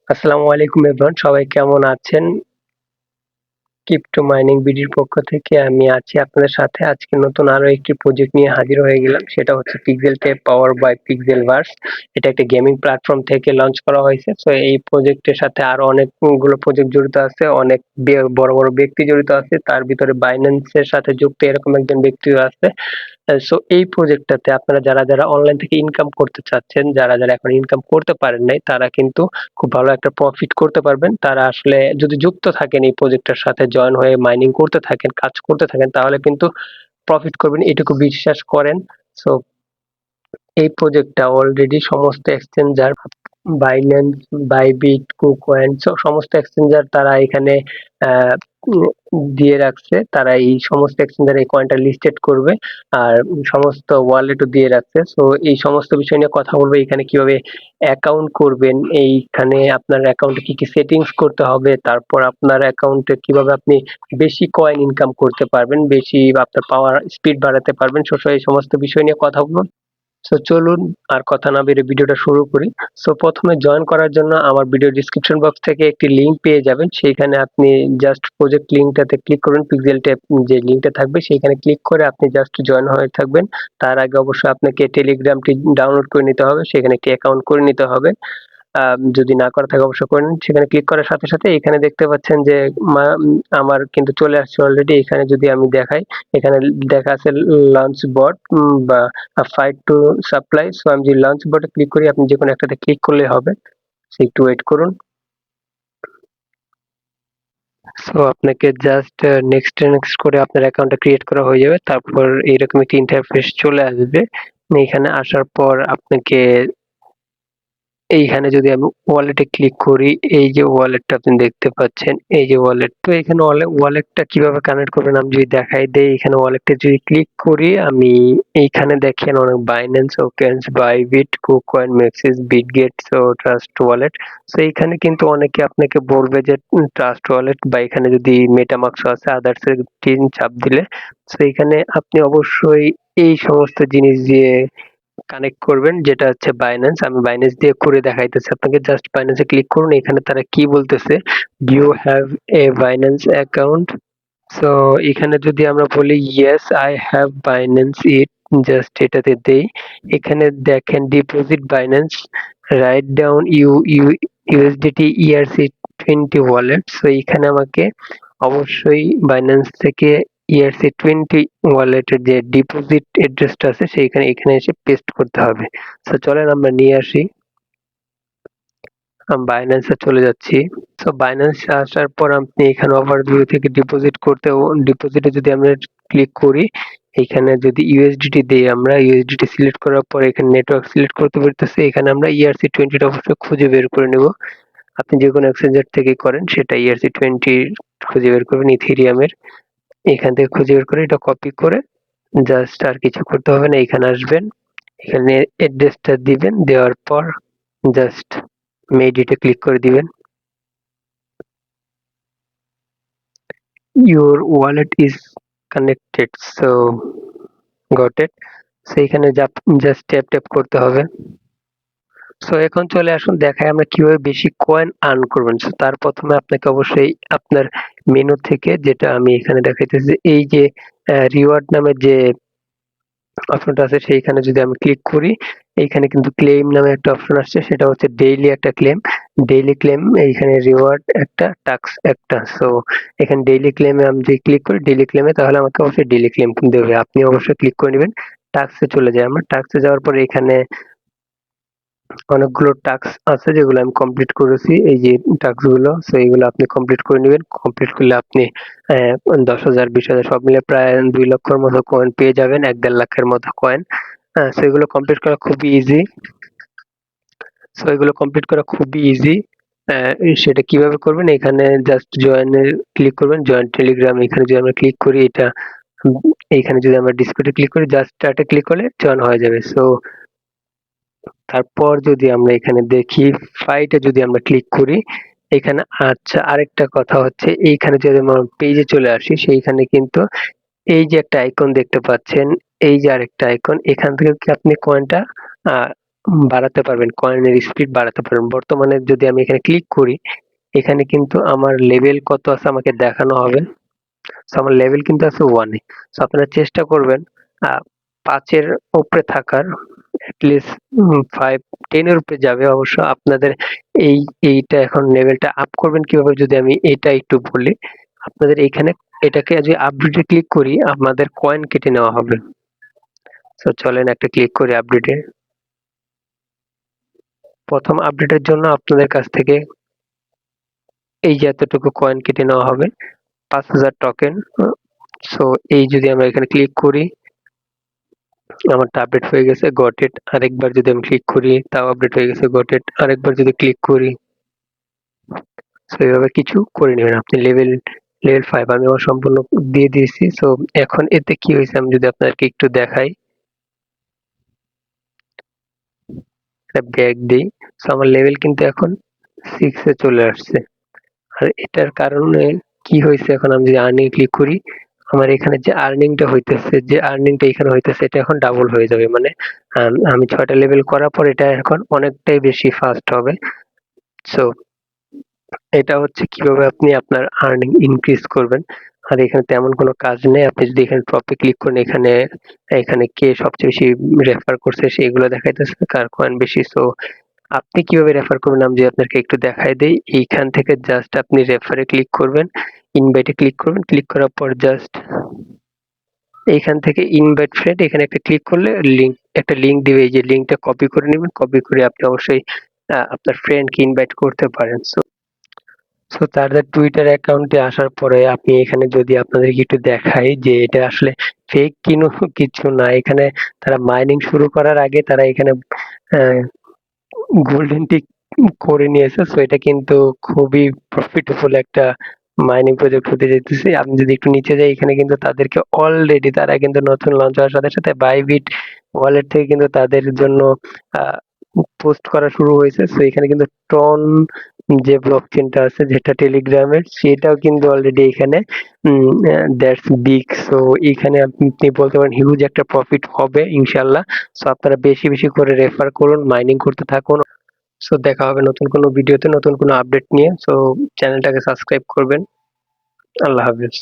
আসসালামু আলাইকুম এভরিওয়ান, সবাই কেমন আছেন? ক্রিপ্টো মাইনিং বিডির পক্ষ থেকে আমি আছি আপনাদের সাথে। আজকে নতুন আরো একটি প্রজেক্ট নিয়ে হাজির হয়ে গেলাম। সেটা হচ্ছে পিক্সেল ট্যাব পাওয়ার বাই পিক্সেলভার্স। এটা একটা গেমিং প্ল্যাটফর্ম থেকে লঞ্চ করা হয়েছে। সো এই প্রজেক্টের সাথে আরো অনেকগুলো প্রজেক্ট জড়িত আছে, অনেক বড় বড় ব্যক্তি জড়িত আছে। তার ভিতরে বাইন্যান্সের সাথে যুক্ত এরকম একজন ব্যক্তিও আছে। সো এই প্রজেক্টটাতে আপনারা যারা অনলাইন থেকে ইনকাম করতে চাচ্ছেন, যারা এখন ইনকাম করতে পারেন নাই, তারা কিন্তু খুব ভালো একটা প্রফিট করতে পারবেন। তারা আসলে যদি যুক্ত থাকেন এই প্রজেক্টের সাথে, জয়েন হয়ে মাইনিং করতে থাকেন, কাজ করতে থাকেন, তাহলে কিন্তু প্রফিট করবেন, এটুকু বিশ্বাস করেন। সো এই প্রজেক্টটা অলরেডি সমস্ত এক্সচেঞ্জার, বাইন্যান্স, বাইবিট, কুকয়েন, সমস্ত এক্সচেঞ্জার তারা এখানে আহ, দিয়ে রাখছে। তারা এই সমস্ত এক্সচেঞ্জার এই কয়েনটা লিস্টেড করবে, আর সমস্ত ওয়ালেটও দিয়ে রাখছে। সো এই সমস্ত বিষয় নিয়ে কথা বলবো। এখানে কিভাবে অ্যাকাউন্ট করবেন, এইখানে আপনার অ্যাকাউন্টে কি কি সেটিংস করতে হবে, তারপর আপনার অ্যাকাউন্টে কিভাবে আপনি বেশি কয়েন ইনকাম করতে পারবেন, বেশি আপনার পাওয়ার স্পিড বাড়াতে পারবেন। এই সমস্ত বিষয় নিয়ে কথা বলবো। সো চলুন আর কথা না বেরিয়ে ভিডিওটা শুরু করি। সো প্রথমে জয়েন করার জন্য আমার ভিডিও ডিসক্রিপশন বক্স থেকে একটি লিংক পেয়ে যাবেন। সেইখানে আপনি জাস্ট প্রজেক্ট লিংকটাতে ক্লিক করবেন। পিক্সেল ট্যাব যে লিংকটা থাকবে সেইখানে ক্লিক করে আপনি জাস্ট জয়েন হয়ে থাকবেন। তার আগে অবশ্যই আপনাকে টেলিগ্রামটি ডাউনলোড করে নিতে হবে, সেখানে একটি অ্যাকাউন্ট করে নিতে হবে। যদি না করা থাকে অবশ্যই করে নিন। সেখানে ক্লিক করার সাথে সাথে এখানে দেখতে পাচ্ছেন যে আমার কিন্তু চলে আসছে অলরেডি। এখানে যদি আমি দেখাই, এখানে দেখা আছে লঞ্চ বট বা ফাইট টু সাপ্লাই। সো আমি যদি লঞ্চ বটে ক্লিক করি, আপনি যে কোনো একটাতে ক্লিক করলে হবে। সো একটু ওয়েট করুন। সো আপনাকে জাস্ট নেক্সট করে আপনার অ্যাকাউন্টটা ক্রিয়েট করা হয়ে যাবে। তারপর এইরকম একটি ইন্টারফেস চলে আসবে। এখানে আসার পর আপনাকে, এইখানে যদি আমি ওয়ালেটে ক্লিক করি, এই যে ওয়ালেটটা আপনি দেখতে পাচ্ছেন, এই যে ওয়ালেট। তো এখানে ওয়ালেটটা কিভাবে কানেক্ট করবেন আমি যদি দেখাই দেই, এখানে ওয়ালেটে যদি ক্লিক করি, আমি এইখানে দেখেন অনেক Binance, OKX, Bybit, KuCoin, MEXC, Bitget, so Trust Wallet. So এইখানে কিন্তু অনেকে আপনাকে বলবে যে ট্রাস্ট ওয়ালেট, বা এখানে যদি মেটামাস্ক আছে আদার্স এর চাপ দিলে, সো এখানে আপনি অবশ্যই এই সমস্ত জিনিস দিয়ে কানেক্ট করবেন, যেটা হচ্ছে বাইন্যান্স। আমি বাইন্যান্স দিয়ে করে দেখাইতেছি আপনাকে। জাস্ট বাইন্যান্সে ক্লিক করুন। এখানে তারা কি বলতেছে, do you have a Binance account? So এখানে যদি আমরা বলি yes I have Binance it, just এটাতে দেই। এখানে দেখেন deposit Binance, right down USDT ERC20 wallet. So এখানে আমাকে অবশ্যই বাইন্যান্স থেকে ERC20 ওয়ালেটের যে ডিপোজিট অ্যাড্রেসটা আছে সেইখানে এখানে এসে পেস্ট করতে হবে। সো চলেন আমরা নিয়ে আসি। বাইন্যান্সে চলে যাচ্ছি। সো বাইন্যান্সে আসার পর আপনি এখানে ওভারভিউ থেকে ডিপোজিট করতে, ডিপোজিটে যদি আমরা ক্লিক করি, এখানে যদি ইউএসডিটি দিই, আমরা ইউএসডিটি সিলেক্ট করার পর এখানে নেটওয়ার্ক সিলেক্ট করতে বলতেছে। এখানে আমরা ERC20 টা অবশ্যই খুঁজে বের করে নেব। আপনি যে কোনো এক্সচেঞ্জার থেকে করেন সেটা ERC20 খুঁজে বের করবেন ইথেরিয়ামের। এখান থেকে খুঁজে বের করে এটা কপি করে জাস্ট আর কিছু করতে হবে না, এখানে আসবেন, এখানে অ্যাড্রেসটা দিবেন, দেওয়ার পর জাস্ট মেডিটে ক্লিক করে দিবেন। your wallet is connected, so got it। So এখানে জাস্ট ট্যাপ ট্যাপ করতে হবে। সো এখন চলে আসুন দেখাই আমরা কিভাবে বেশি কয়েন আর্ন করবেন। সো তার প্রথমে আপনাকে অবশ্যই আপনার মেনু থেকে, যেটা আমি এখানে দেখাইতেছি, এই যে রিওয়ার্ড নামের যে অপশনটা আছে সেইখানে যদি আমি ক্লিক করি, এইখানে কিন্তু ক্লেম নামে একটা অপশন আসছে, সেটা হচ্ছে ডেইলি একটা ক্লেম। ডেইলি ক্লেম, এইখানে রিওয়ার্ড একটা, টাস্ক একটা। সো এখানে ডেইলি ক্লেমে আমি যদি ক্লিক করি, ডেইলি ক্লেমে, তাহলে আমাকে অবশ্যই ডেইলি ক্লেম দেবে। আপনি অবশ্যই ক্লিক করে নেবেন। টাস্কে চলে যাই আমরা। টাস্কে যাওয়ার পরে এখানে অনেকগুলো টাস্ক আছে যেগুলো আমি কমপ্লিট করেছি, এই যে টাস্ক গুলো। সো এইগুলো আপনি কমপ্লিট করে নেবেন। কমপ্লিট করলে আপনি 10,000, 20,000 সব মিলে প্রায় 2 লক্ষের মতো কয়েন পেয়ে যাবেন, 1-1.5 লাখের মতো কয়েন। হ্যাঁ, সো এগুলো কমপ্লিট করা খুবই ইজি। সো এগুলো কমপ্লিট করা খুবই ইজি। সেটা কিভাবে করবেন, এখানে জাস্ট জয়েনে ক্লিক করবেন, জয়েন টেলিগ্রাম। এখানে যদি আমরা ক্লিক করি, এটা এইখানে যদি আমরা ডিসকর্ডে ক্লিক করি, জাস্ট স্টার্টে ক্লিক করলে জয়েন হয়ে যাবে। সো তারপর যদি আমরা এখানে দেখি, ফাইটে যদি আমরা ক্লিক করি, এখানে আচ্ছা আরেকটা কথা হচ্ছে, এইখানে যদি আমরা পেজে চলে আসি, সেইখানে কিন্তু এই যে একটা আইকন দেখতে পাচ্ছেন, এই যে আরেকটা আইকন, এখান থেকে কি আপনি কয়েনটা বাড়াতে পারবেন, কয়েনের স্পিড বাড়াতে পারবেন। বর্তমানে যদি আমি এখানে ক্লিক করি, এখানে কিন্তু আমার লেভেল কত আছে আমাকে দেখানো হবে। সো আমার লেভেল কিন্তু আছে 1 এ। সো আপনারা চেষ্টা করবেন 5 এর উপরে থাকার, এটলিস্ট 5, 10 এর উপরে যাবে অবশ্য আপনাদের এই এইটা এখন লেভেলটা আপ করবেন কিভাবে যদি আমি এটা একটু বলি। আপনাদের এইখানে এটাকে যদি আপডেটে ক্লিক করি আপনাদের কয়েন কেটে নেওয়া হবে। সো চলেন একটা ক্লিক করি আপডেটে। প্রথম আপডেটের জন্য আপনাদের কাছ থেকে এই যে এতটুকু কয়েন কেটে নেওয়া হবে 5000 টোকেন। সো এই যদি আমরা এখানে ক্লিক করি আমারটা আপডেট হয়ে গেছে, গট ইট। আরেকবার যদি আমি ক্লিক করি তাও আপডেট হয়ে গেছে, গট ইট। আরেকবার যদি ক্লিক করি, সো এভাবে কিছু করে নেবেন আপনি। লেভেল 5 আমি আমার সম্পূর্ণ দিয়ে দিয়েছি। সো এখন এতে কি হয়েছে আমি যদি আপনাদেরকে একটু দেখাই, ব্যাক দিই। সো আমার লেভেল কিন্তু এখন 6 এ চলে আসছে। আর এটার কারণে কি হয়েছে, এখন আমি যদি আর্নিং ক্লিক করি আমার এখানে যে আর্নিংটা হইতেছে, যে আর্নিংটা এখানে হইতেছে এটা এখন ডাবল হয়ে যাবে। মানে আমি 6টা লেভেল করার পর এটা এখন অনেকটাই বেশি ফাস্ট হবে। সো এটা হচ্ছে কিভাবে আপনি আপনার আর্নিং ইনক্রিজ করবেন। আর এখানে তেমন কোনো কাজ নেই। আপনি যদি এখানে টপে ক্লিক করেন এখানে কে সবচেয়ে বেশি রেফার করছে সেগুলো দেখাইতেছে, কার কয়েন বেশি। সো আপনি কিভাবে রেফার করবেন আমি যদি আপনাকে একটু দেখায় দেই। এইখান থেকে জাস্ট আপনি রেফারে ক্লিক করবেন, ইনভাইটে ক্লিক করবেন। ক্লিক করার পর জাস্ট এইখান থেকে ইনভাইট ফ্রেন্ড এখানে একটা ক্লিক করলে একটা লিঙ্ক দিবে। এই যে লিঙ্কটা কপি করে নিবেন। কপি করে আপনি অবশ্যই আপনার ফ্রেন্ডকে ইনভাইট করতে পারেন। সো তাদের টুইটার অ্যাকাউন্টে আসার পরে আপনি এখানে যদি আপনাদেরকে একটু দেখাই যে এটা আসলে ফেক কিছু না। এখানে তারা মাইনিং শুরু করার আগে তারা এখানে আহ গোল্ডেন টিক করে নিয়েছে। সো এটা কিন্তু খুবই প্রফিটেবল একটা মাইনিং প্রজেক্ট হতে যাইতেছে। আমি যদি একটু নিচে যাই এখানে কিন্তু তাদেরকে অলরেডি তারা কিন্তু নতুন লঞ্চ হওয়ার সাথে সাথে বাইবিট ওয়ালেট থেকে কিন্তু তাদের জন্য আহ পোস্ট করা শুরু হয়েছে। সো এখানে কিন্তু টন যে ব্লকচেনটা আছে যেটা টেলিগ্রামের সেটাও কিন্তু অলরেডি এখানে দ্যাটস বিগ। সো এখানে আপনি বলতে পারেন হিউজ একটা প্রফিট হবে ইনশাল্লাহ। সো আপনারা বেশি বেশি করে রেফার করুন, মাইনিং করতে থাকুন। সো দেখা হবে নতুন কোনো ভিডিওতে নতুন কোনো আপডেট নিয়ে। সো চ্যানেলটাকে সাবস্ক্রাইব করবেন। আল্লাহ হাফেজ।